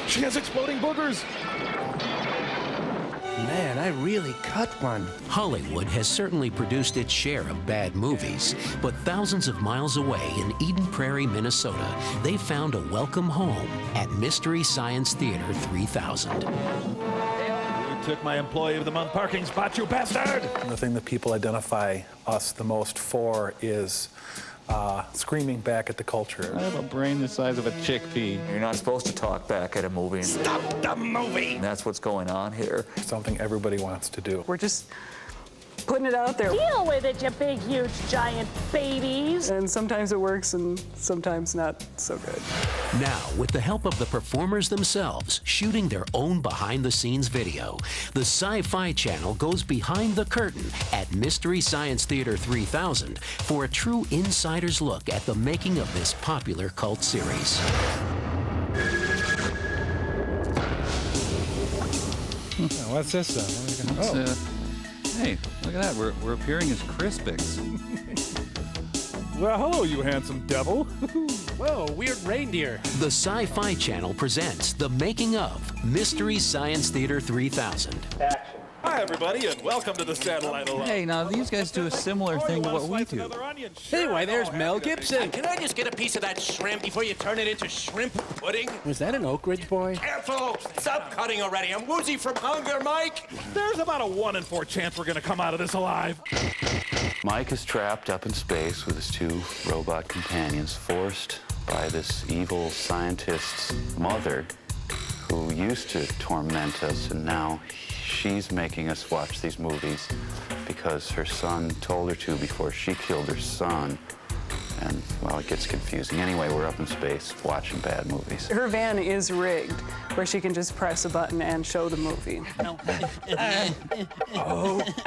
She has exploding boogers. Man, I really cut one. Hollywood has certainly produced its share of bad movies, but thousands of miles away in Eden Prairie, Minnesota, they found a welcome home at Mystery Science Theater 3000. You took my Employee of the Month parking spot, you bastard! The thing that people identify us the most for is screaming back at the culture. I have a brain the size of a chickpea. You're not supposed to talk back at a movie. Stop the movie! And that's what's going on here. Something everybody wants to do. We're just putting it out there. Deal with it, you big, huge, giant babies. And sometimes it works and sometimes not so good. Now, with the help of the performers themselves shooting their own behind-the-scenes video, the Sci-Fi Channel goes behind the curtain at Mystery Science Theater 3000 for a true insider's look at the making of this popular cult series. What's this then? Hey, look at that. We're appearing as Crispix. Well, hello, you handsome devil. Whoa, weird reindeer. The Sci-Fi Channel presents the making of Mystery Science Theater 3000. Hi, everybody, and welcome to the Satellite Alone. Hey, now these guys do a similar thing to what we do. Hey, why, there's Mel Gibson. Can I just get a piece of that shrimp before you turn it into shrimp pudding? Was that an Oak Ridge boy? Cancel! Stop cutting already. I'm woozy from hunger, Mike. There's about a 1 in 4 chance we're gonna come out of this alive. Mike is trapped up in space with his 2 robot companions, forced by this evil scientist's mother who used to torment us, and now she's making us watch these movies because her son told her to before she killed her son. And, well, it gets confusing. Anyway, we're up in space watching bad movies. Her van is rigged where she can just press a button and show the movie. I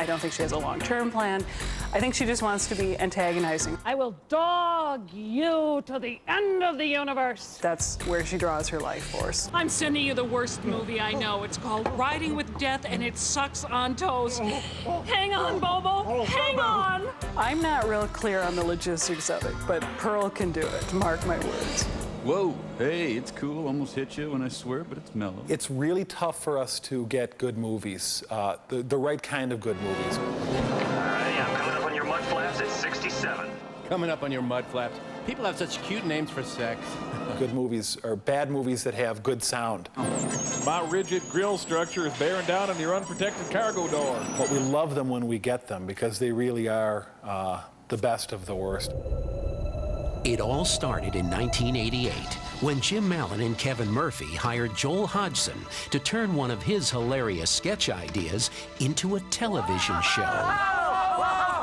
don't think she has a long-term plan. I think she just wants to be antagonizing. I will dog you to the end of the universe. That's where she draws her life force. I'm sending you the worst movie I know. It's called Riding with Death, and it sucks on toes. Hang on, Bobo. Hang on. I'm not real clear on the logistics of it, but Pearl can do it, mark my words. Whoa, hey, it's cool. Almost hit you when I swear, but it's mellow. It's really tough for us to get good movies, the right kind of good movies. All right, I'm coming up on your mud flaps at 67. Coming up on your mud flaps. People have such cute names for sex. Good movies are bad movies that have good sound. My rigid grill structure is bearing down on your unprotected cargo door. But we love them when we get them because they really are the best of the worst. It all started in 1988 when Jim Mallon and Kevin Murphy hired Joel Hodgson to turn one of his hilarious sketch ideas into a television show.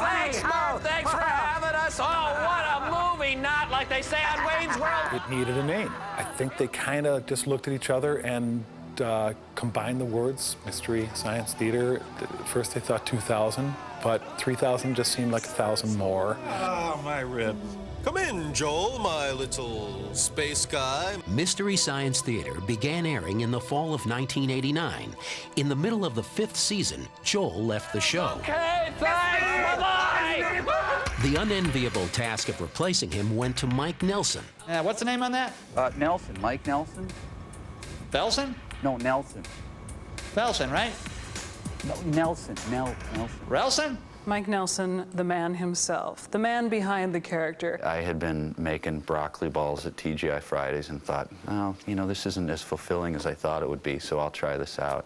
Thanks, Mo. Thanks for having us. Oh, what a movie. Not like they say on Wayne's World. It needed a name. I think they kind of just looked at each other and combined the words, Mystery Science Theater. At first they thought 2,000, but 3,000 just seemed like 1,000 more. Ah, my ribs. Come in, Joel, my little space guy. Mystery Science Theater began airing in the fall of 1989. In the middle of the 5th season, Joel left the show. Okay, thanks. Bye-bye. The unenviable task of replacing him went to Mike Nelson. What's the name on that? Nelson, Mike Nelson? Felson? No, Nelson. Felson, right? No, Nelson. Relson? Mike Nelson, the man himself, the man behind the character. I had been making broccoli balls at TGI Fridays and thought, oh, you know, this isn't as fulfilling as I thought it would be, so I'll try this out.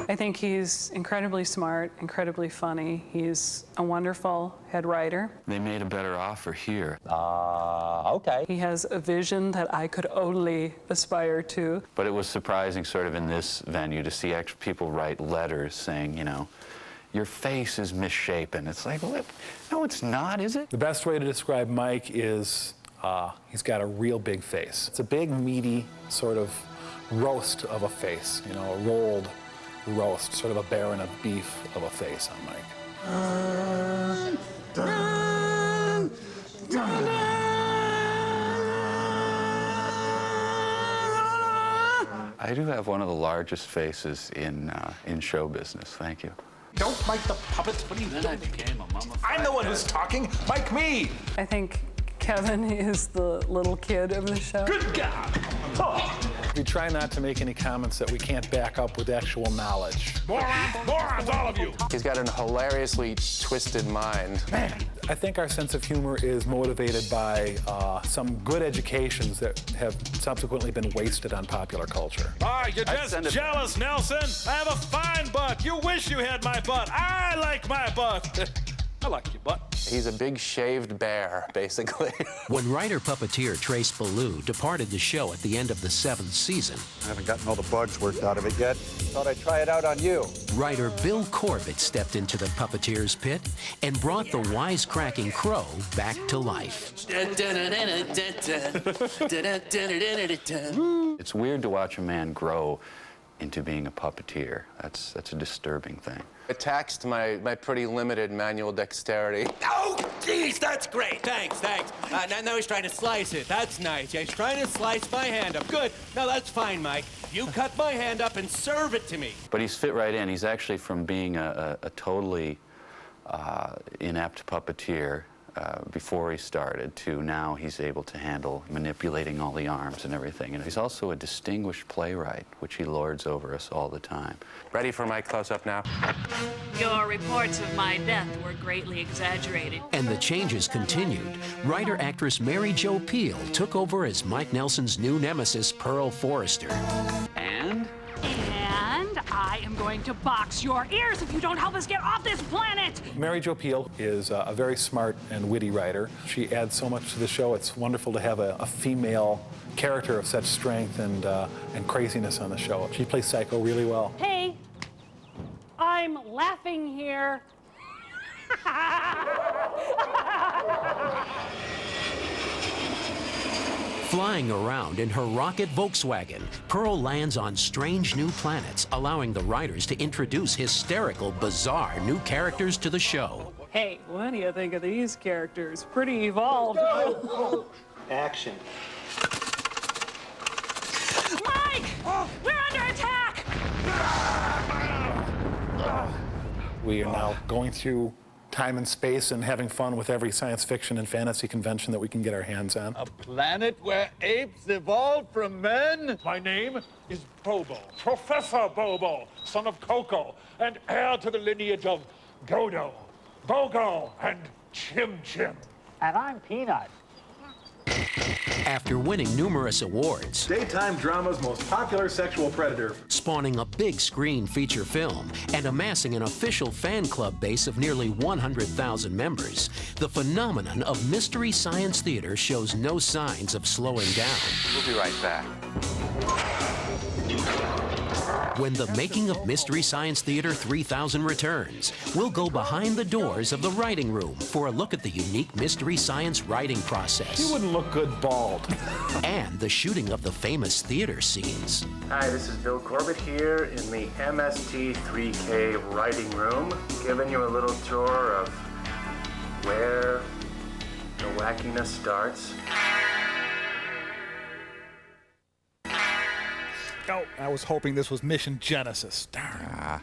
I think he's incredibly smart, incredibly funny. He's a wonderful head writer. They made a better offer here. Okay. He has a vision that I could only aspire to. But it was surprising sort of in this venue to see actual people write letters saying, you know, your face is misshapen. It's like, what? No, it's not, is it? The best way to describe Mike is he's got a real big face. It's a big, meaty sort of roast of a face, you know, a rolled roast, sort of a baron of beef of a face on Mike. I do have one of the largest faces in show business. Thank you. Don't Mike the puppets. What are you doing? I became a mama. I'm the one who's talking. Mike me. I think Kevin is the little kid of the show. Good God! We try not to make any comments that we can't back up with actual knowledge. Morons, all of you! He's got an hilariously twisted mind. I think our sense of humor is motivated by some good educations that have subsequently been wasted on popular culture. Ah, you're just jealous, Nelson. I have a fine butt. You wish you had my butt. I like my butt. I like your butt. He's a big shaved bear, basically. When writer-puppeteer Trace Ballou departed the show at the end of the 7th season, I haven't gotten all the bugs worked out of it yet. Thought I'd try it out on you. writer Bill Corbett stepped into the puppeteer's pit and brought the wisecracking crow back to life. It's weird to watch a man grow into being a puppeteer. That's a disturbing thing. It taxed my pretty limited manual dexterity. Oh, geez, that's great. Thanks. Now he's trying to slice it. That's nice. Yeah, he's trying to slice my hand up. Good. No, that's fine, Mike. You cut my hand up and serve it to me. But he's fit right in. He's actually from being a totally inept puppeteer before he started to now he's able to handle manipulating all the arms and everything. And he's also a distinguished playwright, which he lords over us all the time. Ready for my close-up now? Your reports of my death were greatly exaggerated. And the changes continued. Writer-actress Mary Jo Pehl took over as Mike Nelson's new nemesis, Pearl Forrester. And I am going to box your ears if you don't help us get off this planet! Mary Jo Pehl is a very smart and witty writer. She adds so much to the show. It's wonderful to have a female character of such strength and craziness on the show. She plays Psycho really well. Hey, I'm laughing here. Flying around in her rocket Volkswagen, Pearl lands on strange new planets, allowing the writers to introduce hysterical, bizarre new characters to the show. Hey, what do you think of these characters? Pretty evolved. Action. Mike! We're under attack! We are now going through time and space and having fun with every science fiction and fantasy convention that we can get our hands on. A planet where apes evolved from men? My name is Bobo, Professor Bobo, son of Coco, and heir to the lineage of Dodo, Bogo, and Chim Chim. And I'm Peanut. After winning numerous awards, Daytime drama's most popular sexual predator. spawning a big screen feature film, and amassing an official fan club base of nearly 100,000 members, the phenomenon of Mystery Science Theater shows no signs of slowing down. We'll be right back. When the making of Mystery Science Theater 3000 returns, we'll go behind the doors of the writing room for a look at the unique Mystery Science writing process. You wouldn't look good bald. And the shooting of the famous theater scenes. Hi, this is Bill Corbett here in the MST3K writing room, giving you a little tour of where the wackiness starts. Oh, I was hoping this was Mission Genesis. Darn.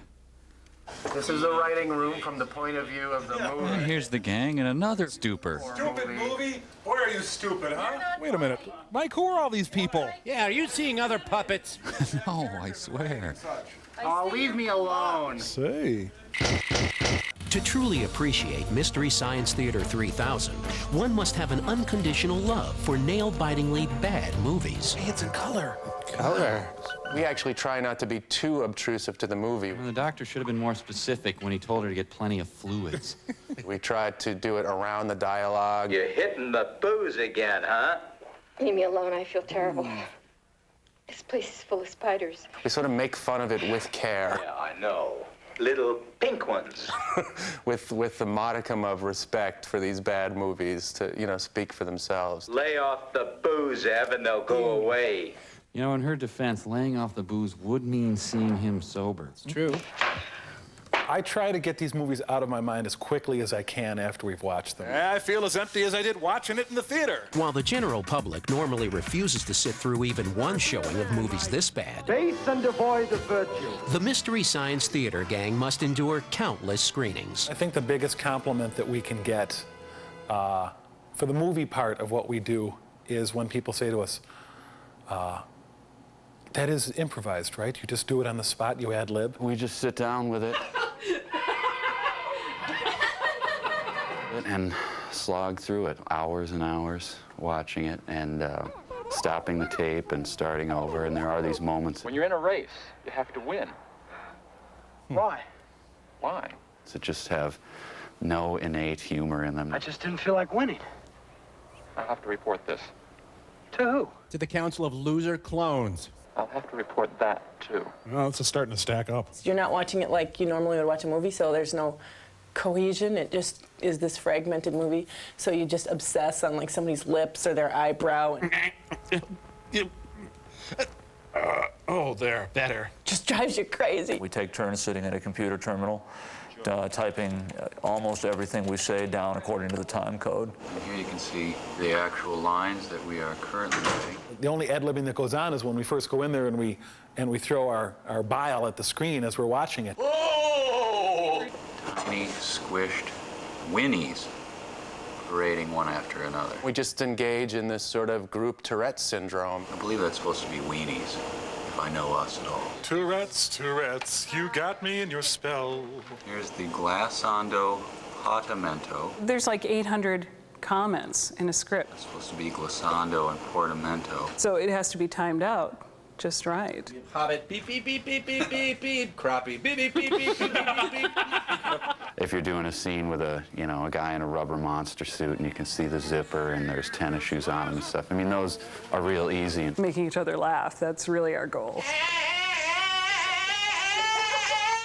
This is the writing room from the point of view of the movie. And here's the gang and another stupor. Stupid movie? Boy, are you stupid, huh? Wait a minute. Mike, who are all these people? Yeah, are you seeing other puppets? No, I swear. Oh, leave me alone. Say. To truly appreciate Mystery Science Theater 3000, one must have an unconditional love for nail-bitingly bad movies. Hey, it's in color. Color. We actually try not to be too obtrusive to the movie. Well, the doctor should have been more specific when he told her to get plenty of fluids. We tried to do it around the dialogue. You're hitting the booze again, huh? Leave me alone, I feel terrible. This place is full of spiders. We sort of make fun of it with care. Yeah, I know. Little pink ones. with the modicum of respect for these bad movies to, speak for themselves. Lay off the booze, Ev, and they'll go away. You know, in her defense, laying off the booze would mean seeing him sober. It's true. I try to get these movies out of my mind as quickly as I can after we've watched them. I feel as empty as I did watching it in the theater. While the general public normally refuses to sit through even one showing of movies this bad, Base and devoid of virtue. the Mystery Science Theater gang must endure countless screenings. I think the biggest compliment that we can get For the movie part of what we do is when people say to us, that is improvised, right? You just do it on the spot, you ad lib? We just sit down with it and slog through it, hours and hours watching it and stopping the tape and starting over. And there are these moments. When you're in a race, you have to win. Why? Why? That just have no innate humor in them. I just didn't feel like winning. I'll have to report this. To who? To the Council of Loser Clones. I'll have to report that, too. Well, it's starting to stack up. You're not watching it like you normally would watch a movie, so there's no cohesion. It just is this fragmented movie. So you just obsess on like somebody's lips or their eyebrow. Oh, there, better. Just drives you crazy. We take turns sitting at a computer terminal, typing almost everything we say down according to the time code. And here you can see the actual lines that we are currently writing. The only ad-libbing that goes on is when we first go in there and we throw our bile at the screen as we're watching it. Oh! Tiny, squished whinnies parading one after another. We just engage in this sort of group Tourette syndrome. I believe that's supposed to be weenies, if I know us at all. Tourette's, Tourette's, you got me in your spell. Here's the glissando portamento. There's like 800 comments in a script. It's supposed to be glissando and portamento. So it has to be timed out just right. Hobbit, beep, beep, beep, beep, beep, beep, beep. Crappie, beep, beep, beep, beep, beep, beep, beep. If you're doing a scene with a guy in a rubber monster suit and you can see the zipper and there's tennis shoes on him and stuff, I mean, those are real easy. Making each other laugh, that's really our goal.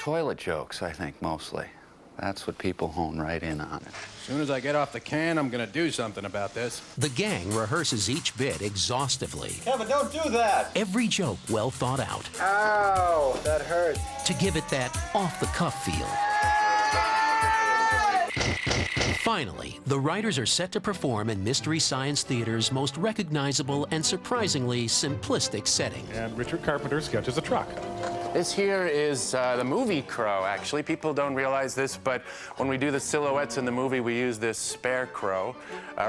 Toilet jokes, I think, mostly. That's what people hone right in on. As soon as I get off the can, I'm gonna do something about this. The gang rehearses each bit exhaustively. Kevin, don't do that! Every joke well thought out. Ow, that hurts. To give it that off-the-cuff feel. Finally, the writers are set to perform in Mystery Science Theater's most recognizable and surprisingly simplistic setting. And Richard Carpenter sketches a truck. This here is the movie crow, actually. People don't realize this, but when we do the silhouettes in the movie, we use this spare crow.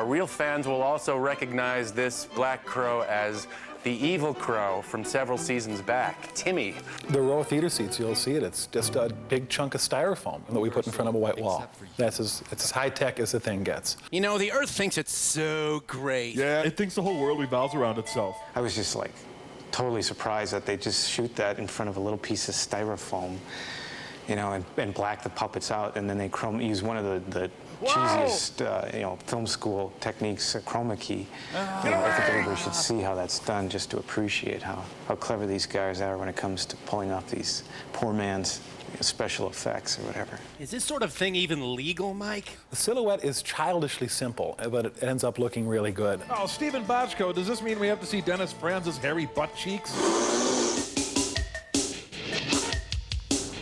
Real fans will also recognize this black crow as the evil crow from several seasons back, Timmy. The row of theater seats, you'll see it. It's just a big chunk of styrofoam that we put in front of a white wall. It's as high-tech as the thing gets. You know, the Earth thinks it's so great. Yeah, it thinks the whole world revolves around itself. I was just like totally surprised that they just shoot that in front of a little piece of styrofoam, you know, and black the puppets out, and then they use one of the cheesiest, film school techniques, chroma key. I think everybody should see how that's done just to appreciate how clever these guys are when it comes to pulling off these poor man's special effects or whatever. Is this sort of thing even legal, Mike? The silhouette is childishly simple, but it ends up looking really good. Oh, Stephen Bochco, does this mean we have to see Dennis Franz's hairy butt cheeks?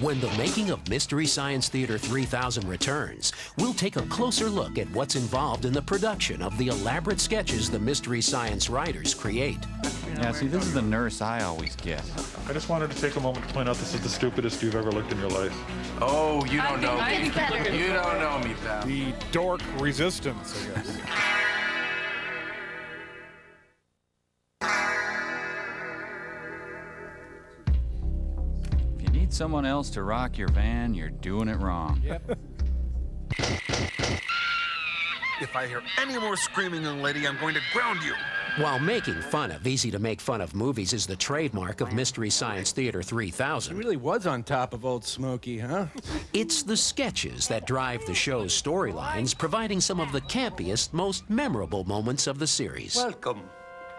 When the making of Mystery Science Theater 3000 returns, we'll take a closer look at what's involved in the production of the elaborate sketches the Mystery Science writers create. Yeah, see, this is the nurse I always get. I just wanted to take a moment to point out this is the stupidest you've ever looked in your life. Oh, you don't know me. You don't know me, pal. The dork resistance, I guess. If you need someone else to rock your van, you're doing it wrong. Yep. If I hear any more screaming, young lady, I'm going to ground you. While making fun of easy-to-make-fun-of movies is the trademark of Mystery Science Theater 3000. He really was on top of Old Smoky, huh? It's the sketches that drive the show's storylines, providing some of the campiest, most memorable moments of the series. Welcome,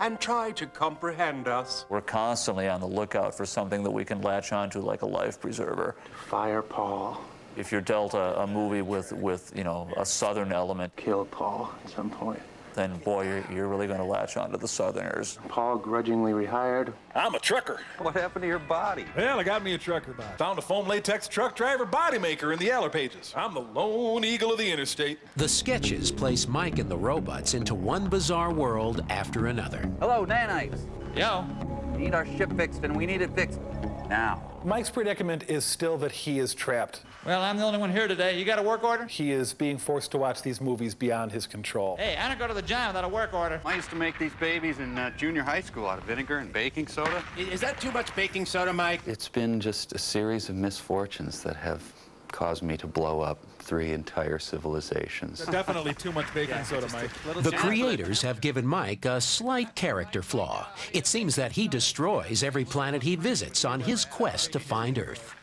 and try to comprehend us. We're constantly on the lookout for something that we can latch onto like a life preserver. Fire Paul. If you're dealt a movie with a Southern element, Kill Paul at some point. then boy, you're really going to latch onto the Southerners. Paul grudgingly rehired. I'm a trucker. What happened to your body? Well, I got me a trucker body. Found a foam latex truck driver body maker in the Yaller pages. I'm the lone eagle of the interstate. The sketches place Mike and the robots into one bizarre world after another. Hello, nanites. Yo. We need our ship fixed, and we need it fixed now. Mike's predicament is still that he is trapped. Well, I'm the only one here today. You got a work order? He is being forced to watch these movies beyond his control. Hey, I don't go to the gym without a work order. I used to make these babies in junior high school out of vinegar and baking soda. Is that too much baking soda, Mike? It's been just a series of misfortunes that have caused me to blow up 3 entire civilizations. Definitely too much baking soda, Mike. The creators have given Mike a slight character flaw. It seems that he destroys every planet he visits on his quest to find Earth.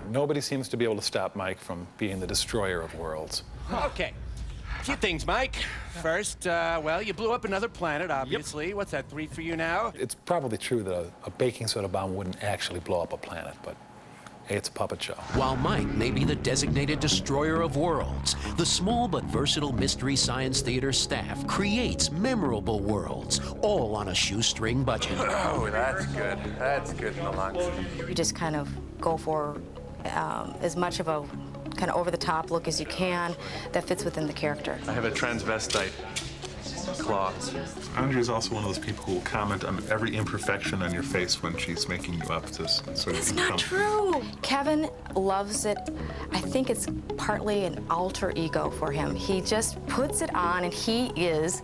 Nobody seems to be able to stop Mike from being the destroyer of worlds. Okay. A few things, Mike. First, well, you blew up another planet, obviously. Yep. What's that, 3 for you now? It's probably true that a baking soda bomb wouldn't actually blow up a planet, but hey, it's a puppet show. While Mike may be the designated destroyer of worlds, the small but versatile Mystery Science Theater staff creates memorable worlds, all on a shoestring budget. Oh, that's good. That's good in the lungs. You just kind of go for as much of a kind of over-the-top look as you can that fits within the character. I have a transvestite claw. Andrea's also one of those people who will comment on every imperfection on your face when she's making you up to sort of It's not true. Kevin loves it. I think it's partly an alter ego for him. He just puts it on and he is,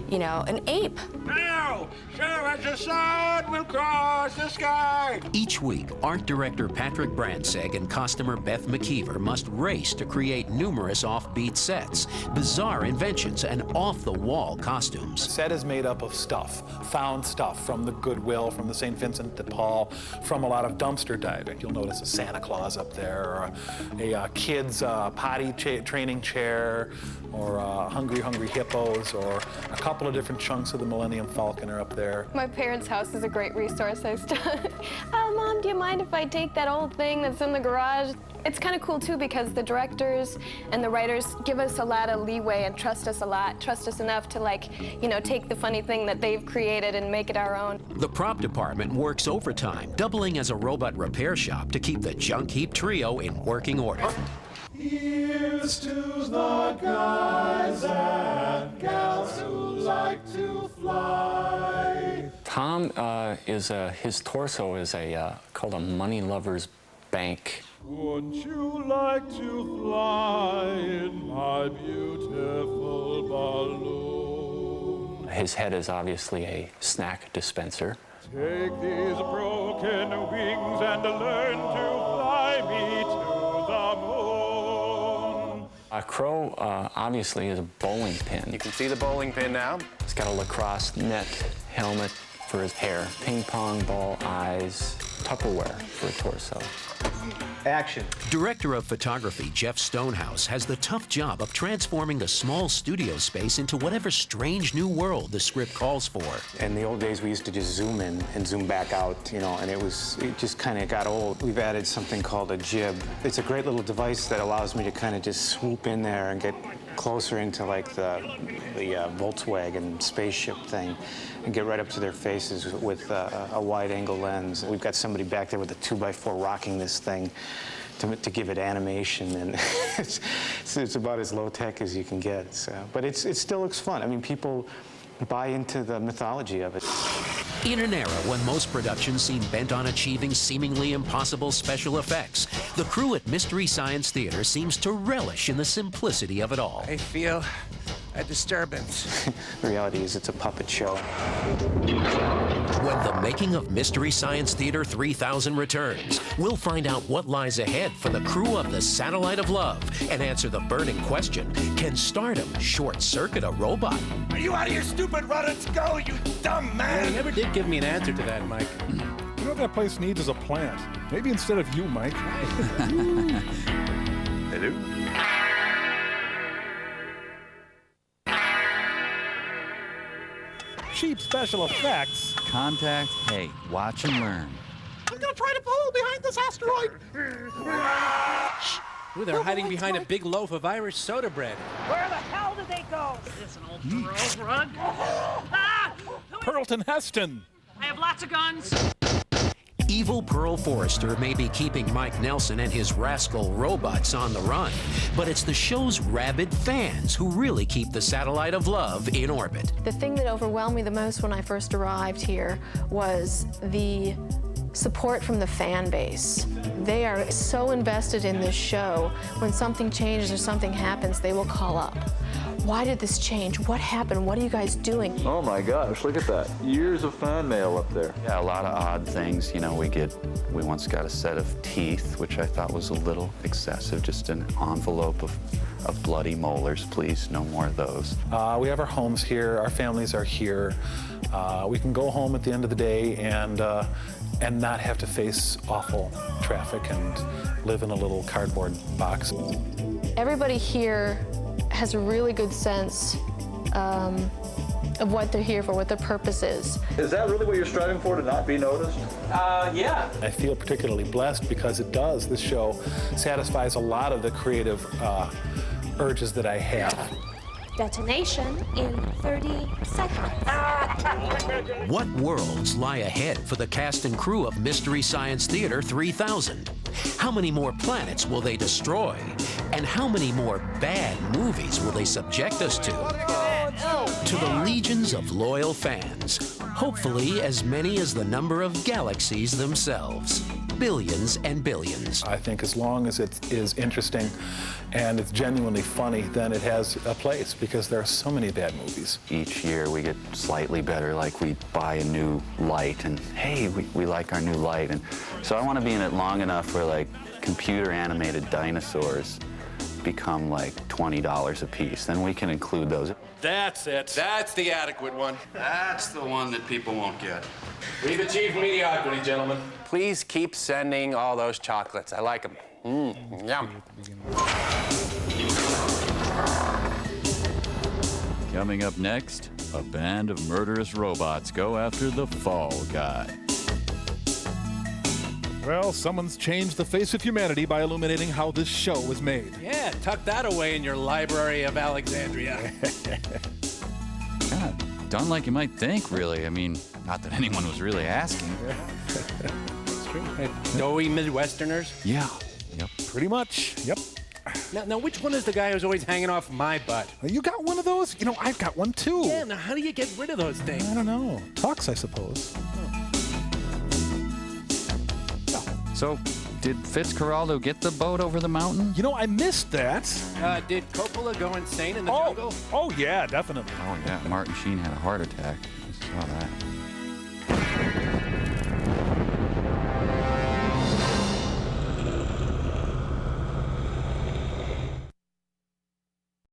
you know, an ape. Now, show as the sun will cross the sky. Each week, art director Patrick Brandsegg and costumer Beth McKeever must race to create numerous offbeat sets, bizarre inventions, and off-the-wall costumes. The set is made up of stuff, found stuff from the Goodwill, from the St. Vincent de Paul, from a lot of dumpster diving. You'll notice a Santa Claus up there, or a kid's potty training chair, or hungry hippos, or a couple of different chunks of the Millennium Falcon are up there. My parents' house is a great resource. Mom, do you mind if I take that old thing that's in the garage? It's kind of cool, too, because the directors and the writers give us a lot of leeway and trust us a lot, trust us enough to, like, you know, take the funny thing that they've created and make it our own. The prop department works overtime, doubling as a robot repair shop to keep the junk heap trio in working order. Here's to the guys and gals who like to fly. Tom his torso is called a money lover's bank. Wouldn't you like to fly in my beautiful balloon? His head is obviously a snack dispenser. Take these broken wings and learn to fly me to the moon. A crow obviously is a bowling pin. You can see the bowling pin now. He's got a lacrosse net helmet for his hair, ping pong ball eyes, Tupperware for a torso. Action. Director of photography Jeff Stonehouse has the tough job of transforming a small studio space into whatever strange new world the script calls for. In the old days, we used to just zoom in and zoom back out, you know, and it just kind of got old. We've added something called a jib. It's a great little device that allows me to kind of just swoop in there and get closer into like the Volkswagen spaceship thing and get right up to their faces with a wide-angle lens. We've got somebody back there with a 2x4 rocking this thing to give it animation, and it's about as low-tech as you can get. So, but it still looks fun. I mean, people buy into the mythology of it. In an era when most productions seem bent on achieving seemingly impossible special effects, the crew at Mystery Science Theater seems to relish in the simplicity of it all. I feel a disturbance. The reality is it's a puppet show. When the making of Mystery Science Theater 3000 returns, we'll find out what lies ahead for the crew of the Satellite of Love and answer the burning question, can stardom short-circuit a robot? Are you out of your stupid run? Let's go, you dumb man! Yeah, you never did give me an answer to that, Mike. You know what that place needs is a plant. Maybe instead of you, Mike. Hello? Cheap special effects. Contact, hey, watch and learn. I'm gonna try to pull behind this asteroid. Ooh, they're hiding behind a big loaf of Irish soda bread. Where the hell did they go? Is this an old girl's run? Ah! Pearlton Heston. I have lots of guns. Evil Pearl Forrester may be keeping Mike Nelson and his rascal robots on the run, but it's the show's rabid fans who really keep the satellite of love in orbit. The thing that overwhelmed me the most when I first arrived here was the support from the fan base. They are so invested in this show. When something changes or something happens, they will call up. Why did this change? What happened? What are you guys doing? Oh my gosh, look at that. Years of fan mail up there. Yeah, a lot of odd things. You know, we once got a set of teeth, which I thought was a little excessive, just an envelope of bloody molars, please, no more of those. We have our homes here, our families are here. We can go home at the end of the day and not have to face awful traffic and live in a little cardboard box. Everybody here has a really good sense of what they're here for, what their purpose is. Is that really what you're striving for, to not be noticed? Yeah. I feel particularly blessed because this show satisfies a lot of the creative urges that I have. Detonation in 30 seconds. What worlds lie ahead for the cast and crew of Mystery Science Theater 3000? How many more planets will they destroy? And how many more bad movies will they subject us to? To the legions of loyal fans, hopefully as many as the number of galaxies themselves. Billions and billions. I think as long as it is interesting and it's genuinely funny, then it has a place, because there are so many bad movies. Each year we get slightly better, like we buy a new light and, hey, we like our new light. And so I want to be in it long enough where, like, computer animated dinosaurs become like $20 a piece. Then we can include those. That's it. That's the adequate one. That's the one that people won't get. We've achieved mediocrity, gentlemen. Please keep sending all those chocolates. I like them. Yum. Coming up next, a band of murderous robots go after the Fall Guy. Well, someone's changed the face of humanity by illuminating how this show was made. Yeah, tuck that away in your Library of Alexandria. Kind of done like you might think, really. I mean, not that anyone was really asking. It's true. Doughy Midwesterners? Yeah. Yep. Pretty much. Yep. Now, which one is the guy who's always hanging off my butt? You got one of those? You know, I've got one too. Yeah, now how do you get rid of those things? I don't know. Talks, I suppose. So, did Fitzcarraldo get the boat over the mountain? You know, I missed that. Did Coppola go insane in the jungle? Oh, yeah, definitely. Oh, yeah. Martin Sheen had a heart attack. I saw that.